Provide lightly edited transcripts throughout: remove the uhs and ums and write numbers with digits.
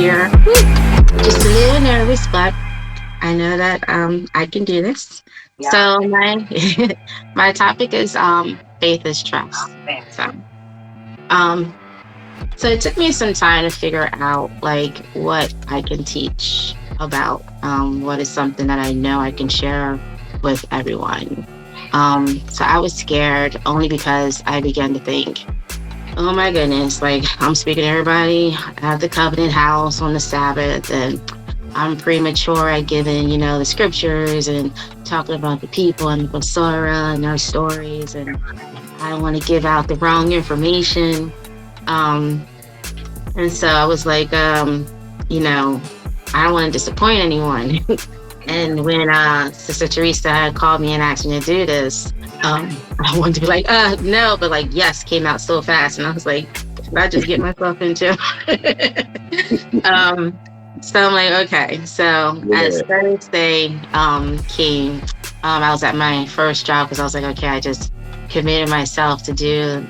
here. Woo! Just a little nervous, but I know that I can do this. Yeah. So my my topic is faith is trust. Man. So um so it took me some time to figure out like what I can teach about what is something that I know I can share with everyone. So I was scared only because I began to think, oh my goodness, like I'm speaking to everybody at the covenant house on the Sabbath, and I'm premature at giving, the scriptures and talking about the people and the Basara and their stories, and I don't want to give out the wrong information. Um, and so I was like, I don't want to disappoint anyone. And when Sister Teresa had called me and asked me to do this, I wanted to be like, no, but like, yes, came out so fast. And I was like, what did I just get myself into? um, so I'm like, okay. So as Yeah. Thursday came, I was at my first job because I was like, okay, I just committed myself to do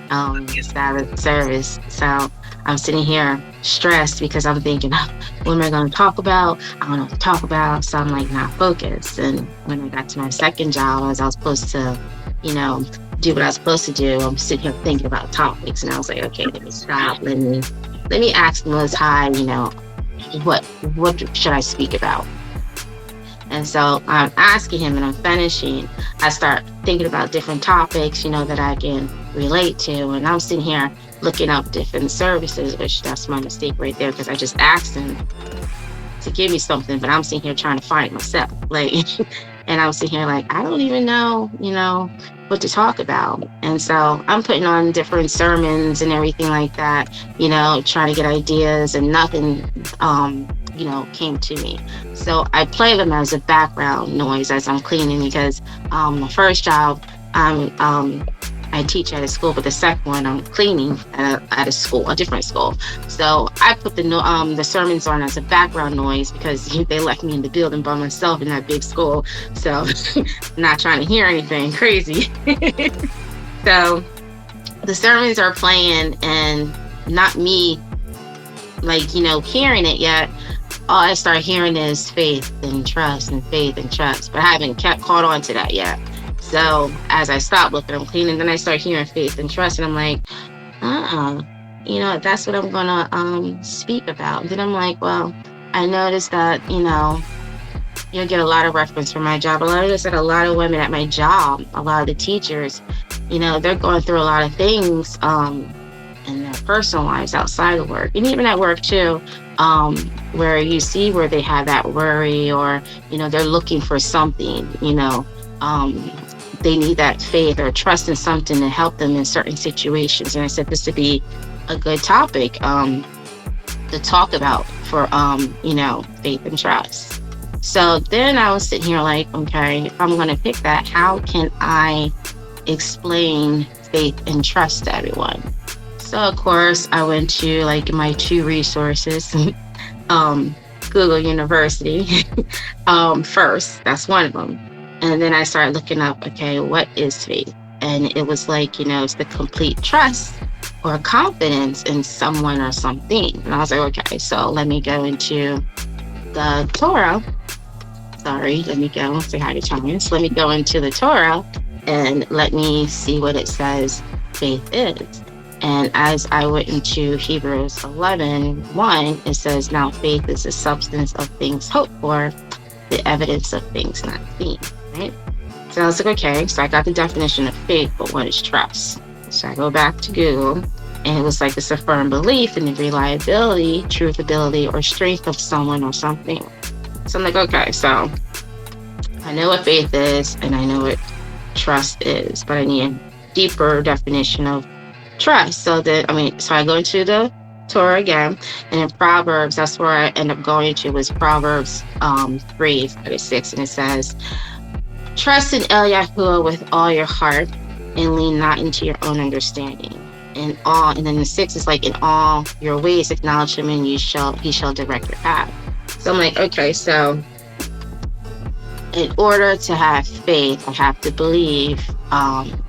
Sabbath service. So I'm sitting here stressed because I'm thinking, oh, what am I going to talk about? I don't know what to talk about. So I'm like not focused. And when I got to my second job, as I was supposed to, do what I was supposed to do, I'm sitting here thinking about topics. And I was like, okay, let me stop. Let me ask the Most High, what should I speak about? And so I'm asking him and I'm finishing. I start thinking about different topics, that I can relate to. And I'm sitting here looking up different services, which that's my mistake right there because I just asked him to give me something, but I'm sitting here trying to find it myself. Like, and I'm sitting here like, I don't even know, what to talk about. And so I'm putting on different sermons and everything like that, trying to get ideas, and nothing, came to me. So I play them as a background noise as I'm cleaning because my first job, I teach at a school, but the second one I'm cleaning at a school, a different school. So I put the sermons on as a background noise because they left me in the building by myself in that big school. So not trying to hear anything crazy. So the sermons are playing and not me hearing it yet. All I start hearing is faith and trust and faith and trust, but I haven't caught on to that yet. So as I stop looking, I'm cleaning, then I start hearing faith and trust, and I'm like, that's what I'm gonna speak about. And then I'm like, well, I noticed that, you'll get a lot of reference from my job. I noticed that a lot of women at my job, a lot of the teachers, they're going through a lot of things in their personal lives outside of work, and even at work too. Where you see where they have that worry, or they're looking for something, they need that faith or trust in something to help them in certain situations. And I said this would be a good topic to talk about for faith and trust. So then I was sitting here like, okay, if I'm going to pick that, how can I explain faith and trust to everyone? So of course I went to my two resources, Google University first. That's one of them. And then I started looking up, okay, what is faith? And it was it's the complete trust or confidence in someone or something. And I was like, okay, so let me go into the Torah. Sorry, let me go say hi to Thomas. Let me go into the Torah and let me see what it says faith is. And as I went into Hebrews 11:1, it says, now faith is the substance of things hoped for, the evidence of things not seen, right? So I was like, okay, so I got the definition of faith, but what is trust? So I go back to Google, and it was like it's a firm belief in the reliability, truthability, or strength of someone or something. So I'm like, okay, so I know what faith is, and I know what trust is, but I need a deeper definition of trust. So I go into the Torah again, and in Proverbs, that's where I end up going to, was Proverbs 3:36, and it says, trust in El Yahuwah with all your heart and lean not into your own understanding. And then the 6 is like, in all your ways acknowledge him, and he shall direct your path. So I'm like, okay, so in order to have faith, I have to believe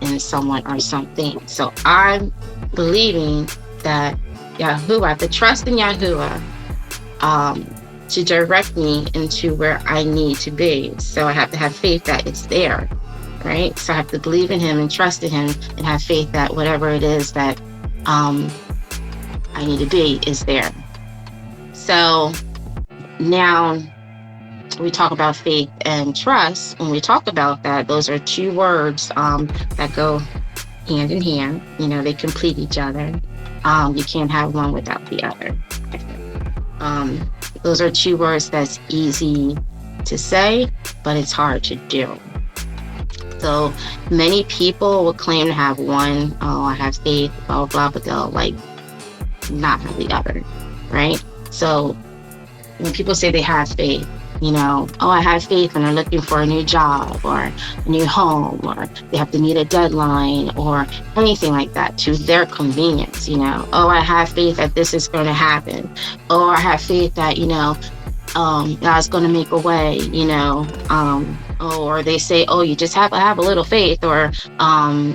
in someone or something. So I'm believing that Yahuwah, the trust in Yahuwah, to direct me into where I need to be. So I have to have faith that it's there, right? So I have to believe in him and trust in him and have faith that whatever it is that I need to be is there. So now we talk about faith and trust. When we talk about that, those are two words that go hand in hand. You know, they complete each other. You can't have one without the other. Those are two words that's easy to say, but it's hard to do. So many people will claim to have one, oh, I have faith, blah, blah, blah, but they'll like not have the other, right? So when people say they have faith, you know, oh, I have faith when they're looking for a new job or a new home, or they have to meet a deadline or anything like that to their convenience, you know, oh, I have faith that this is going to happen. Oh, I have faith that, you know, God's going to make a way, you know, or they say, oh, you just have to have a little faith, or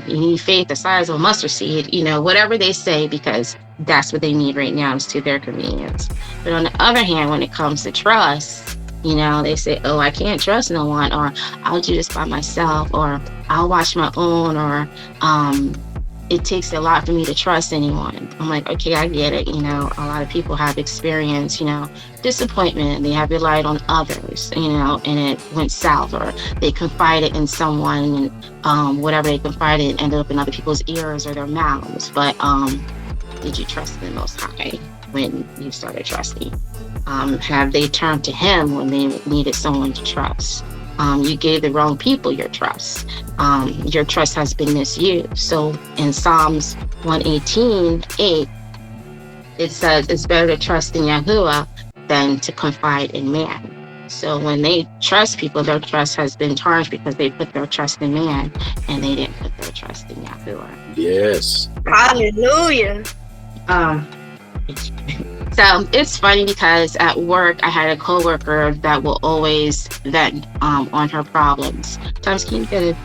you need faith the size of a mustard seed, you know, whatever they say, because that's what they need right now is to their convenience. But on the other hand, when it comes to trust, you know, they say, oh, I can't trust no one, or I'll do this by myself, or I'll watch my own, or it takes a lot for me to trust anyone. I'm like, okay, I get it. You know, a lot of people have experienced, you know, disappointment. They have relied on others, you know, and it went south, or they confided in someone and whatever they confided in ended up in other people's ears or their mouths. But did you trust in the Most High when you started trusting? Have they turned to him when they needed someone to trust? You gave the wrong people your trust. Your trust has been misused. So in Psalms 118:8, it says it's better to trust in Yahuwah than to confide in man. So when they trust people, their trust has been tarnished because they put their trust in man and they didn't put their trust in Yahuwah. Yes. Hallelujah. So it's funny because at work, I had a coworker that will always vent on her problems. Thomas, can you get it,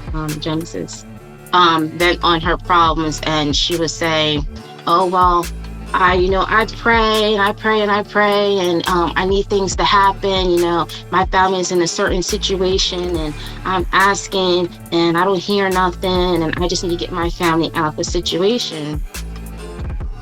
Genesis? Vent on her problems, and she would say, oh, well, I pray and I pray and I pray, and I need things to happen. You know, my family is in a certain situation, and I'm asking, and I don't hear nothing, and I just need to get my family out of the situation.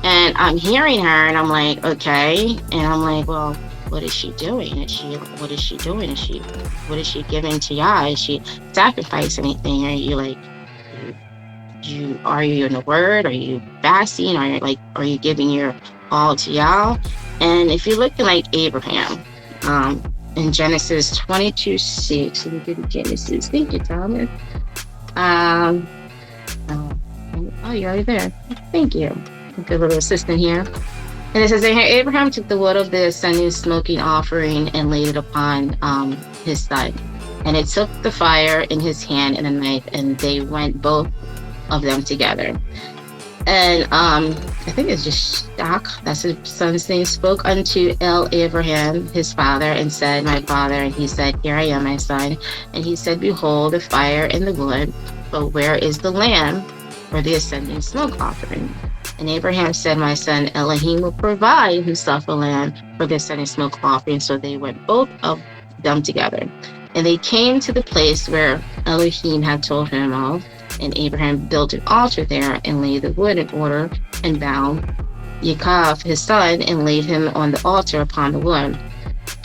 And I'm hearing her, and I'm like, okay. And I'm like, well, what is she doing? What is she doing? What is she giving to Yah? Is she sacrificing anything? Are you like, are you in the Word? Are you fasting? Are you giving your all to Yah? And if you're looking like Abraham, in Genesis 22:6, let me give you Genesis. Thank you, Thomas. Oh, you're already there. Thank you. Good little assistant here. And it says, and Abraham took the wood of the ascending smoking offering and laid it upon his son. And it took the fire in his hand and a knife, and they went both of them together. And I think it's just CHHA, that's his son's name, spoke unto Abraham, his father, and said, my father. And he said, here I am, my son. And he said, behold, the fire and the wood, but where is the lamb for the ascending smoke offering? And Abraham said, my son, Elohim will provide himself a lamb for the ascending smoke offering. So they went both of them together. And they came to the place where Elohim had told him of. And Abraham built an altar there and laid the wood in order and bound Yaakov, his son, and laid him on the altar upon the wood.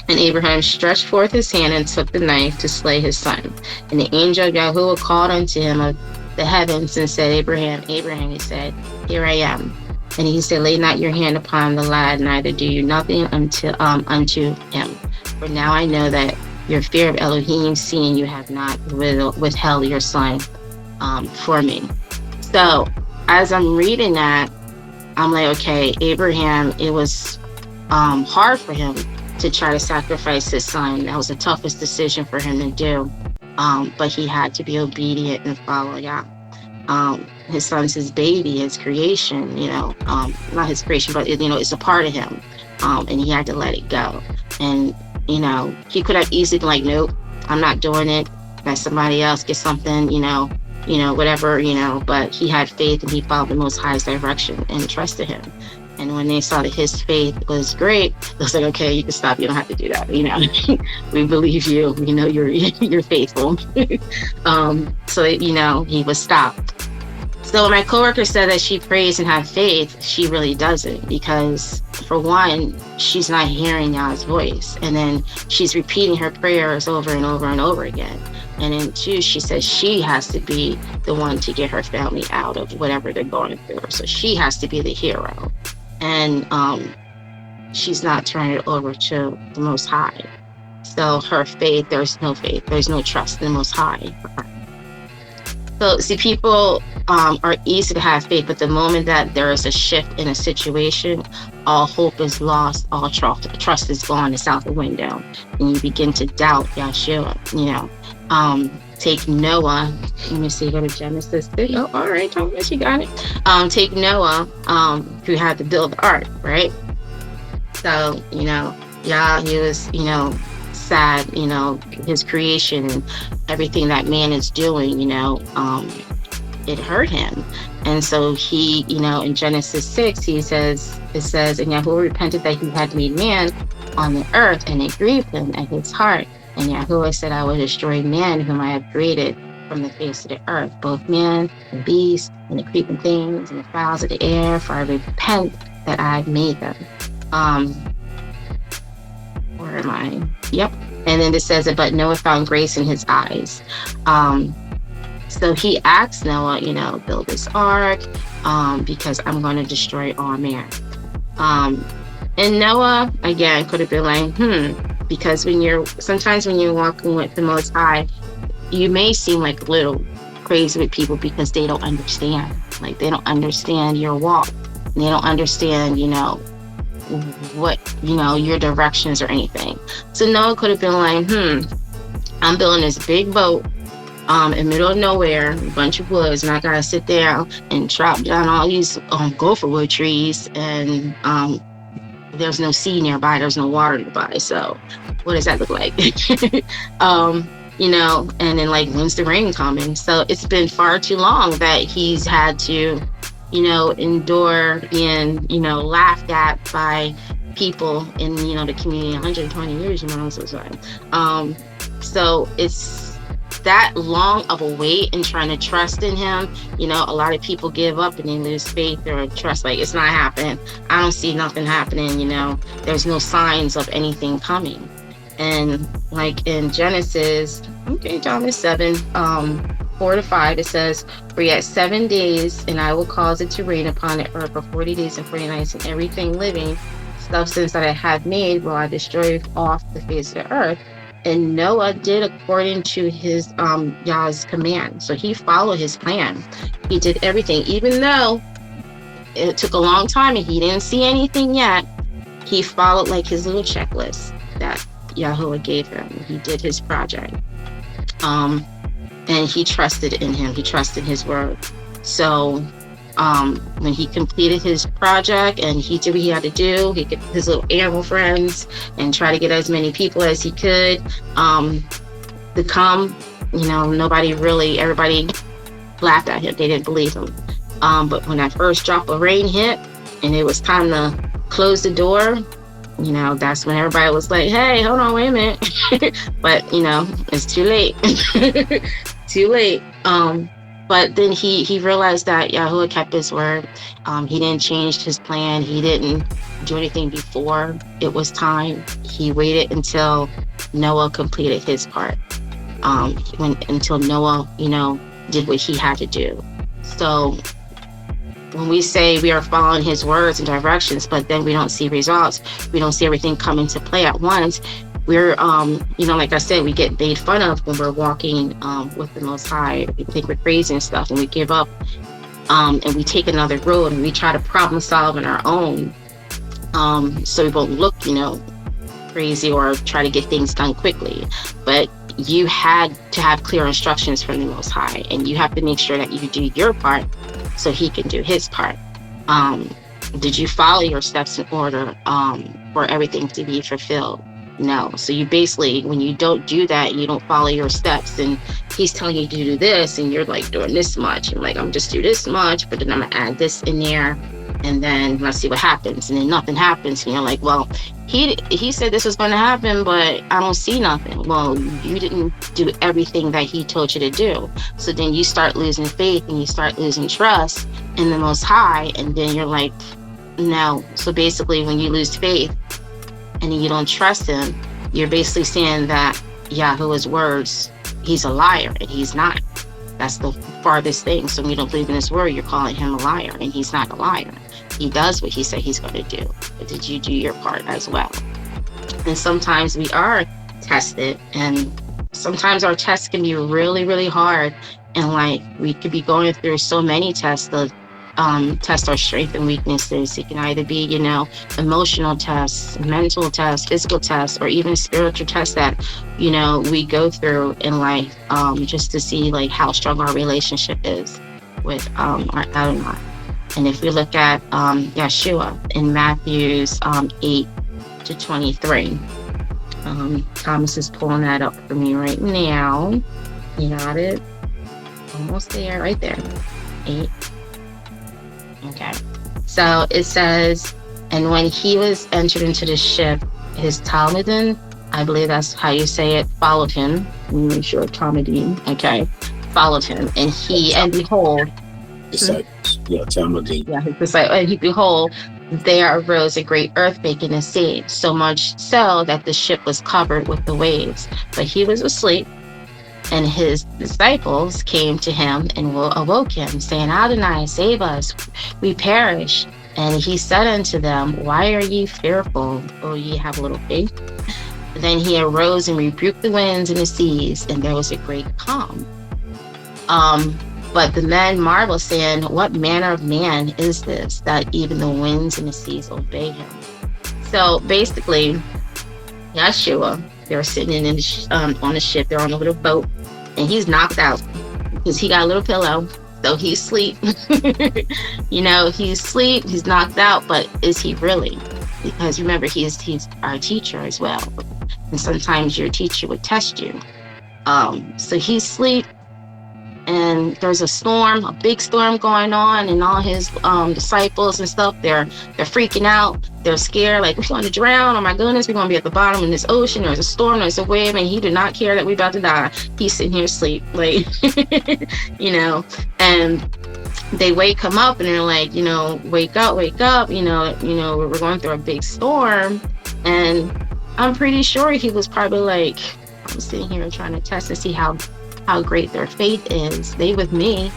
And Abraham stretched forth his hand and took the knife to slay his son. And the angel of Yahuwah called unto him of the heavens and said, Abraham, Abraham, he said, here I am. And he said, lay not your hand upon the lad, neither do you nothing unto him. For now I know that your fear of Elohim, seeing you have not withheld your son for me. So as I'm reading that, I'm like, okay, Abraham, it was hard for him to try to sacrifice his son. That was the toughest decision for him to do. But he had to be obedient and follow Yah. His son's his baby, his creation, not his creation, but it's a part of him. And he had to let it go. And, he could have easily been like, nope, I'm not doing it. Let somebody else get something, whatever, but he had faith and he followed the Most High's direction and trusted him. And when they saw that his faith was great, they was like, okay, you can stop. You don't have to do that. We believe you. We know you're faithful. So, he was stopped. So when my coworker said that she prays and have faith, she really doesn't, because for one, she's not hearing God's voice. And then she's repeating her prayers over and over and over again. And then two, she says she has to be the one to get her family out of whatever they're going through. So she has to be the hero. And she's not turning it over to the Most High. So her faith, there's no trust in the Most High. So see, people are easy to have faith, but the moment that there is a shift in a situation, all hope is lost, all trust is gone, it's out the window, and you begin to doubt Yahshua. Take Noah. Let me see, go to Genesis. Oh, all right, Thomas, you got it. Take Noah, who had to build the ark, right? So, he was, sad, his creation and everything that man is doing, it hurt him. And so he, in Genesis 6, it says, and Yahuwah repented that he had made man on the earth, and it grieved him at his heart. And Yahuwah said, I will destroy man whom I have created from the face of the earth, both man and beast and the creeping things and the fowls of the air, for I repent that I have made them. Where am I? Yep. And then it says, but Noah found grace in his eyes. So he asked Noah, build this ark, because I'm going to destroy all man. And Noah, again, could have been like, because sometimes when you're walking with the Most High, you may seem like a little crazy with people because they don't understand. Like, they don't understand your walk. They don't understand, what, your directions or anything. So Noah could have been like, I'm building this big boat in the middle of nowhere, a bunch of woods, and I gotta sit down and chop down all these gopher wood trees, and there's no sea nearby, there's no water nearby. So what does that look like? And then, like, when's the rain coming? So it's been far too long that he's had to endure being, laughed at by people in, the community. 120 years, I'm so sorry. So it's that long of a wait and trying to trust in him. A lot of people give up and they lose faith or trust. Like, it's not happening. I don't see nothing happening. There's no signs of anything coming. And like in Genesis 7, 4-5, it says, for yet 7 days, and I will cause it to rain upon the earth for 40 days and 40 nights, and everything living substance that I have made will I destroy off the face of the earth. And Noah did according to his Yah's command. So he followed his plan. He did everything, even though it took a long time and he didn't see anything yet. He followed like his little checklist that Yahuwah gave him. He did his project. And he trusted in him. He trusted his word. So when he completed his project and he did what he had to do, he get his little animal friends and try to get as many people as he could to come. Everybody laughed at him. They didn't believe him. But when that first drop of rain hit and it was time to close the door, that's when everybody was like, hey, hold on, wait a minute. But, it's too late. Too late. But then he realized that Yahuwah kept his word. He didn't change his plan. He didn't do anything before it was time. He waited until Noah completed his part. Until Noah, did what he had to do. So when we say we are following his words and directions, but then we don't see results, we don't see everything come into play at once, we're, like I said, we get made fun of when we're walking with the Most High. We think we're crazy and stuff, and we give up, and we take another road, and we try to problem solve on our own, so we won't look, crazy or try to get things done quickly. But you had to have clear instructions from the Most High, and you have to make sure that you do your part so he can do his part. Did you follow your steps in order for everything to be fulfilled? No. So you basically, when you don't do that, you don't follow your steps, and he's telling you to do this, and you're like doing this much, and like, I'm just do this much, but then I'm gonna add this in there. and then let's see what happens. And then nothing happens. And you're like, well, he said this was going to happen, but I don't see nothing. Well, you didn't do everything that he told you to do. So then you start losing faith and you start losing trust in the Most High. And then you're like, no. So basically, when you lose faith and you don't trust him, you're basically saying that Yahweh's words, he's a liar, and he's not. That's the farthest thing. So when you don't believe in his word, you're calling him a liar, and he's not a liar. He does what he said he's going to do. But did you do your part as well? And sometimes we are tested, and sometimes our tests can be really, really hard. And like, we could be going through so many tests to test our strength and weaknesses. It can either be, emotional tests, mental tests, physical tests, or even spiritual tests that, we go through in life, just to see like how strong our relationship is with our Adonai. And if we look at Yeshua in Matthew's 8-23, Thomas is pulling that up for me right now. You got it? Almost there, right there. 8. Okay. So it says, and when he was entered into the ship, his Talmudim, I believe that's how you say it, followed him. Let me make sure, Talmudim, okay, followed him. And and behold, disciples, Talmudim. Yeah, his disciples, and behold, there arose a great earthquake in the sea, so much so that the ship was covered with the waves. But he was asleep. And his disciples came to him and awoke him, saying, Adonai, save us, we perish. And he said unto them, why are ye fearful, O ye have little faith? Then he arose and rebuked the winds and the seas, and there was a great calm. But the men marveled, saying, what manner of man is this, that even the winds and the seas obey him? So basically, Yeshua, they're sitting in on the ship, they're on a little boat, and he's knocked out because he got a little pillow, so he's asleep. He's asleep, he's knocked out, but is he really? Because remember, he's our teacher as well, and sometimes your teacher would test you. So he's asleep, and there's a storm, a big storm going on, and all his disciples and stuff, they're freaking out. They're scared, like, we're going to drown. Oh my goodness, we're going to be at the bottom in this ocean. There's a storm, there's a wave, and he did not care that we're about to die. He's sitting here asleep, like, and they wake him up and they're like, wake up, we're going through a big storm. And I'm pretty sure he was probably like, I'm sitting here trying to test to see how great their faith is. They with me,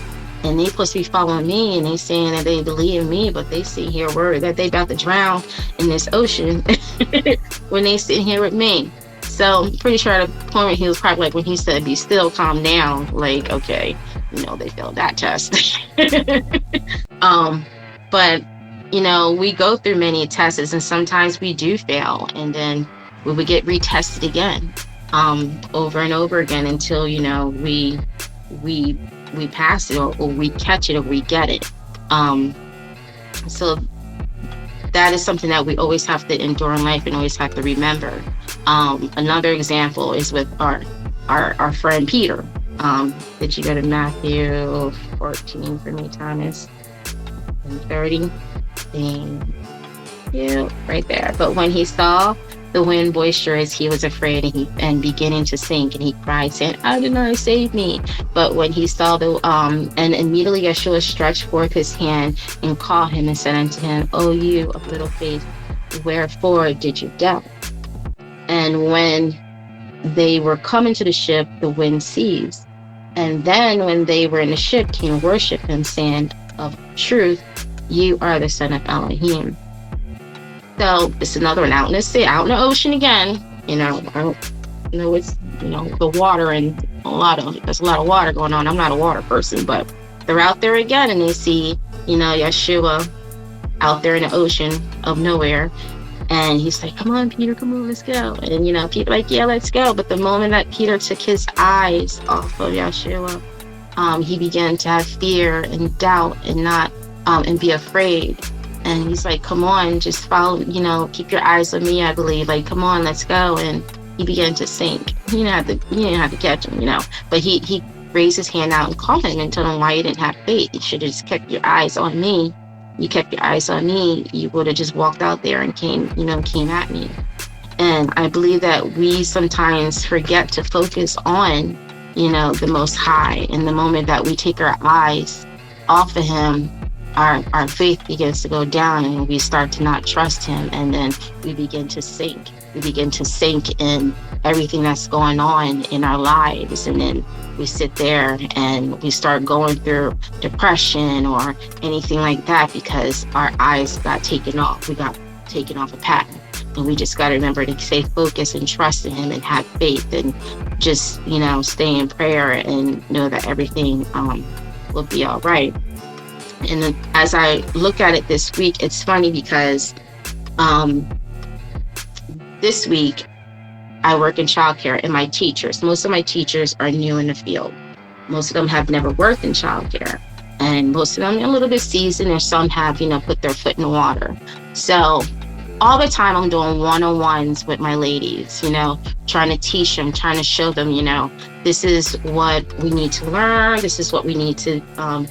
and they supposed to be following me, and they saying that they believe in me, but they sit here worried that they about to drown in this ocean when they sit here with me. So I'm pretty sure at a point he was probably like, when he said, be still, calm down, like, okay, they failed that test. But we go through many tests, and sometimes we do fail, and then we would get retested again, over and over again, until we pass it, or we catch it, or we get it. So that is something that we always have to endure in life and always have to remember. Another example is with our friend Peter. Did you go to Matthew 14 for me, Thomas? And 30? And yeah, right there. But when he saw the wind boisterous, he was afraid, and beginning to sink, and he cried, saying, Adonai, save me. But when he saw and immediately Yeshua stretched forth his hand and called him and said unto him, O you of little faith, wherefore did you doubt? And when they were coming to the ship, the wind ceased. And then when they were in the ship, came worship him, saying, of truth, you are the Son of Elohim. So it's another one out in the ocean again. I don't know, it's the water, and there's a lot of water going on. I'm not a water person, but they're out there again, and they see Yeshua out there in the ocean of nowhere, and he's like, come on, Peter, come on, let's go. And Peter like, yeah, let's go. But the moment that Peter took his eyes off of Yeshua, he began to have fear and doubt and not and be afraid. And he's like, come on, just follow, keep your eyes on me, I believe. Like, come on, let's go. And he began to sink. You didn't have to catch him, But he raised his hand out and called him and told him why he didn't have faith. You should have just kept your eyes on me you kept your eyes on me, you would have just walked out there and came at me. And I believe that we sometimes forget to focus on, the Most High. In the moment that we take our eyes off of him, our faith begins to go down, and we start to not trust him. And then we begin to sink. We begin to sink in everything that's going on in our lives. And then we sit there and we start going through depression or anything like that because our eyes got taken off. We got taken off a path. And we just got to remember to stay focused and trust in him and have faith and just, stay in prayer and know that everything will be all right. And then as I look at it this week, it's funny because this week I work in childcare, and most of my teachers are new in the field. Most of them have never worked in childcare, and most of them are a little bit seasoned, or some have, put their foot in the water. So all the time I'm doing one-on-ones with my ladies, trying to teach them, trying to show them, this is what we need to learn. This is what we need to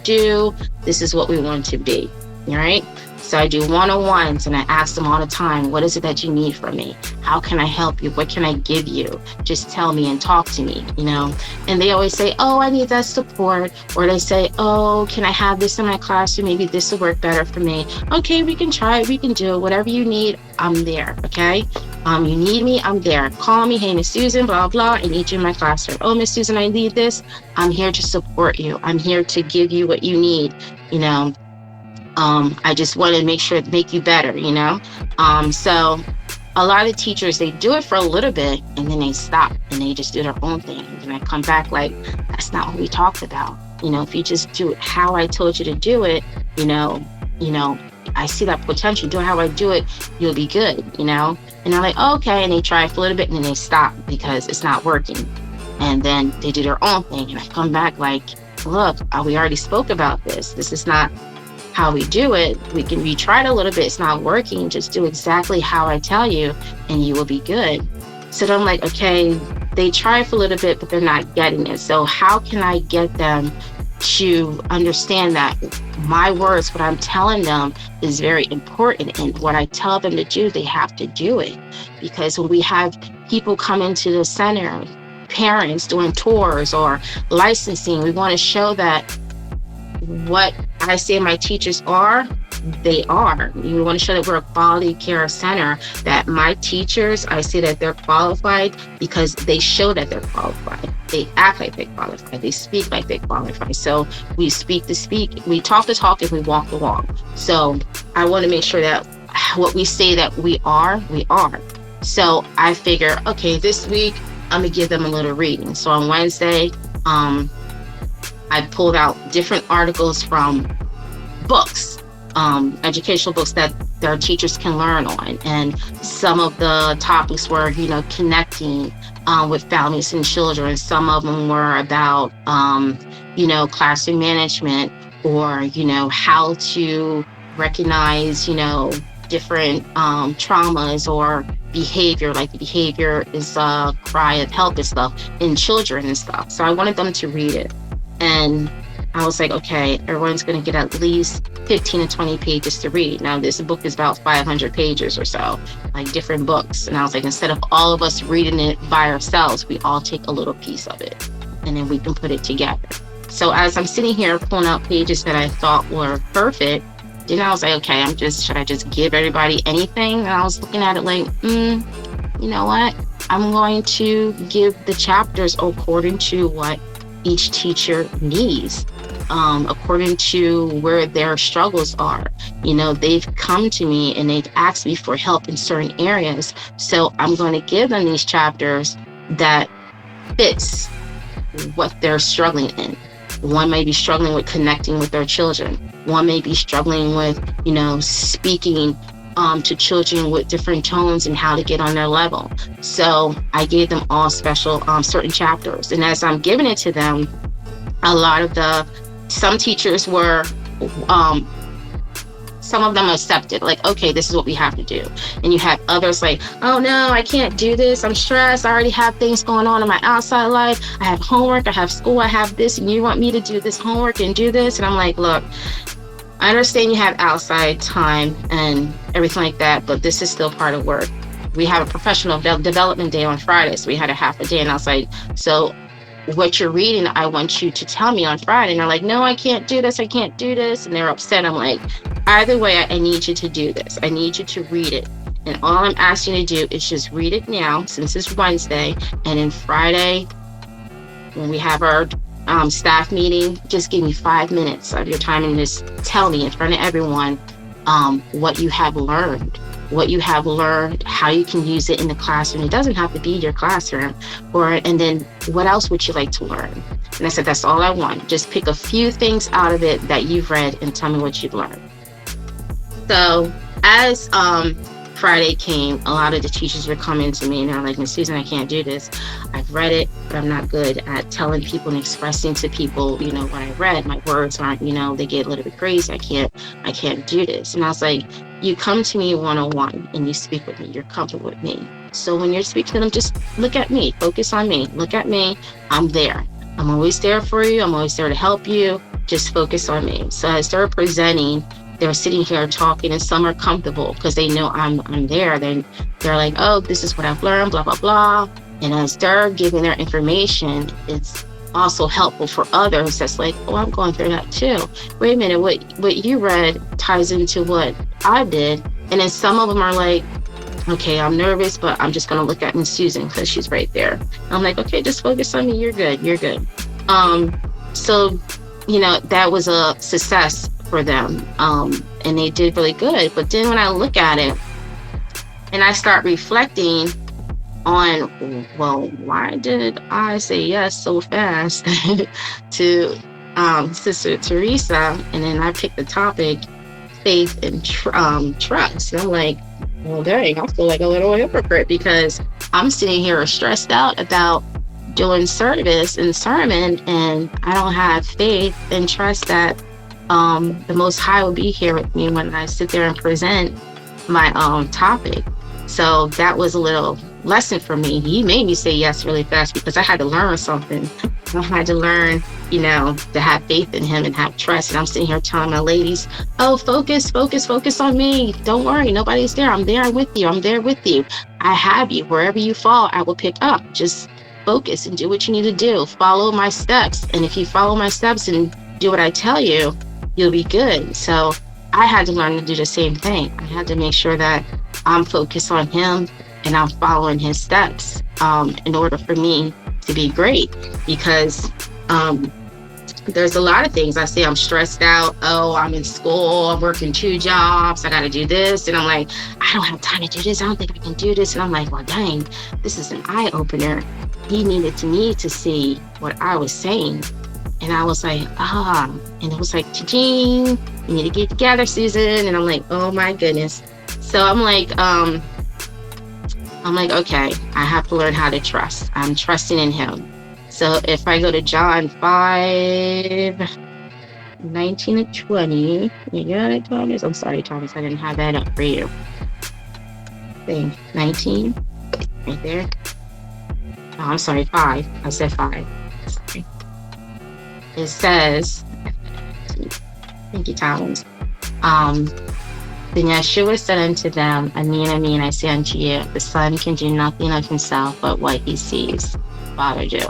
do. This is what we want to be. All right. So I do one-on-ones, and I ask them all the time, what is it that you need from me? How can I help you? What can I give you? Just tell me and talk to me, And they always say, oh, I need that support. Or they say, oh, can I have this in my classroom? Maybe this will work better for me. Okay, we can try it. We can do it. Whatever you need, I'm there. Okay. You need me, I'm there. Call me. Hey, Miss Susan, blah, blah. I need you in my classroom. Oh, Miss Susan, I need this. I'm here to support you. I'm here to give you what you need, I just want to make you better, So a lot of teachers, they do it for a little bit and then they stop and they just do their own thing. And I come back like, that's not what we talked about. If you just do it how I told you to do it, I see that potential. Do it how I do it, you'll be good, And they're like, okay. And they try it for a little bit and then they stop because it's not working. And then they do their own thing. And I come back like, look, we already spoke about this. This is not how we do it. We tried a little bit, it's not working. Just do exactly how I tell you and you will be good. So then I'm like, okay, they try for a little bit, but they're not getting it. So how can I get them to understand that my words, what I'm telling them is very important, and what I tell them to do, they have to do it. Because when we have people come into the center, parents doing tours or licensing, we want to show that what I say my teachers are, they are. We want to show that we're a quality care center, that my teachers, I say that they're qualified because they show that they're qualified. They act like they're qualified. They speak like they're qualified. So we speak to speak, we talk the talk, and we walk the walk. So I want to make sure that what we say that we are, we are. So I figure, okay, this week I'm going to give them a little reading. So on Wednesday, I pulled out different articles from books, educational books that their teachers can learn on. And some of the topics were, connecting with families and children. Some of them were about, classroom management, or, how to recognize, different traumas or behavior, like the behavior is a cry of help and stuff in children and stuff. So I wanted them to read it. And I was like, okay, everyone's going to get at least 15 to 20 pages to read. Now, this book is about 500 pages or so, like different books. And I was like, instead of all of us reading it by ourselves, we all take a little piece of it and then we can put it together. So as I'm sitting here pulling out pages that I thought were perfect, then I was like, okay, should I just give everybody anything? And I was looking at it like, you know what? I'm going to give the chapters according to what each teacher needs, according to where their struggles are. They've come to me and they've asked me for help in certain areas. So I'm going to give them these chapters that fits what they're struggling in. One may be struggling with connecting with their children. One may be struggling with, speaking to children with different tones and how to get on their level. So I gave them all special certain chapters. And as I'm giving it to them, some teachers were, some of them accepted, like, okay, this is what we have to do. And you have others like, oh no, I can't do this. I'm stressed. I already have things going on in my outside life. I have homework, I have school, I have this, and you want me to do this homework and do this? And I'm like, look, I understand you have outside time and everything like that, but this is still part of work. We have a professional development day on Friday, so we had a half a day. And I was like, so what you're reading, I want you to tell me on Friday. And they're like, no, I can't do this. I can't do this. And they're upset. I'm like, either way, I need you to do this. I need you to read it. And all I'm asking you to do is just read it now, since it's Wednesday. And then Friday, when we have our staff meeting, just give me 5 minutes of your time and just tell me in front of everyone what you have learned, how you can use it in the classroom. It doesn't have to be your classroom. And then what else would you like to learn? And I said, that's all I want. Just pick a few things out of it that you've read and tell me what you've learned. So as Friday came, a lot of the teachers were coming to me and they're like, Miss Susan, I can't do this. I've read it, but I'm not good at telling people and expressing to people, what I read. My words aren't, they get a little bit crazy. I can't do this. And I was like, you come to me one-on-one and you speak with me. You're comfortable with me. So when you're speaking to them, just look at me, focus on me, look at me. I'm there. I'm always there for you. I'm always there to help you. Just focus on me. So as they're presenting, they're sitting here talking, and some are comfortable because they know I'm there. Then they're like, oh, this is what I've learned, blah, blah, blah. And as they're giving their information, it's also helpful for others that's like, oh, I'm going through that too. Wait a minute, what you read ties into what I did. And then some of them are like, okay, I'm nervous, but I'm just going to look at Miss Susan because she's right there. And I'm like, okay, just focus on me. You're good. So, that was a success for them. And they did really good. But then when I look at it and I start reflecting on, well, why did I say yes so fast to Sister Teresa? And then I picked the topic, faith and trust. And I'm like, well, dang, I feel like a little hypocrite because I'm sitting here stressed out about doing service and sermon, and I don't have faith and trust that the Most High will be here with me when I sit there and present my topic. So that was a little lesson for me. He made me say yes really fast because I had to learn something. I had to learn, to have faith in him and have trust. And I'm sitting here telling my ladies, oh, focus on me. Don't worry, nobody's there. I'm there with you. I'm there with you. I have you. Wherever you fall, I will pick up. Just focus and do what you need to do. Follow my steps. And if you follow my steps and do what I tell you, you'll be good. So I had to learn to do the same thing. I had to make sure that I'm focused on him and I'm following his steps in order for me to be great. Because there's a lot of things I say I'm stressed out. Oh, I'm in school, I'm working 2 jobs, I got to do this. And I'm like, I don't have time to do this. I don't think I can do this. And I'm like, well, dang, this is an eye opener. He needed me to see what I was saying. And I was like, and it was like, cha-ching, you need to get together, Susan. And I'm like, oh my goodness. So I'm like, okay, I have to learn how to trust. I'm trusting in him. So if I go to John 5, 19 and 20, you got it, Thomas? I'm sorry, Thomas, I didn't have that up for you. 19, right there. Oh, I'm sorry, 5. I said 5. Sorry. It says, thank you, Thomas. Then Yeshua said unto them, Amen, I say unto you, the Son can do nothing of himself but what he sees the Father do.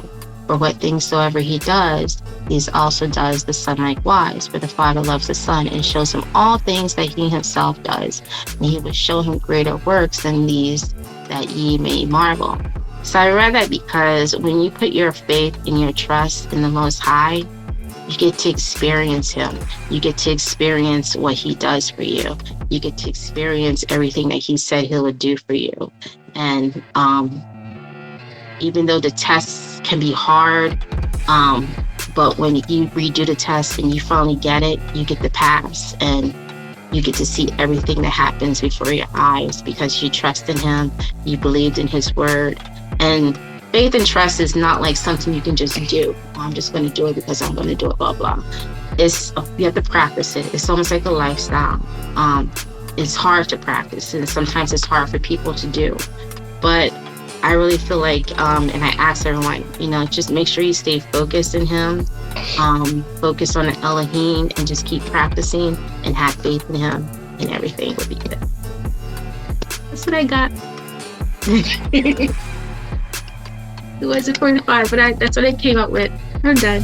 For what things soever he does, these also does the Son likewise. For the Father loves the Son and shows him all things that he himself does. And he will show him greater works than these, that ye may marvel. So I read that because when you put your faith and your trust in the Most High, you get to experience him. You get to experience what he does for you. You get to experience everything that he said he would do for you. And even though the tests can be hard, but when you redo the test and you finally get it, you get the pass and you get to see everything that happens before your eyes because you trust in him, you believed in his word. And faith and trust is not like something you can just do. I'm just going to do it because I'm going to do it, blah, blah. You have to practice it. It's almost like a lifestyle. It's hard to practice, and sometimes it's hard for people to do. But I really feel like, and I ask everyone, just make sure you stay focused in him. Focus on the Elohim and just keep practicing and have faith in him, and everything will be good. That's what I got. It wasn't 45, but that's what I came up with. I'm done.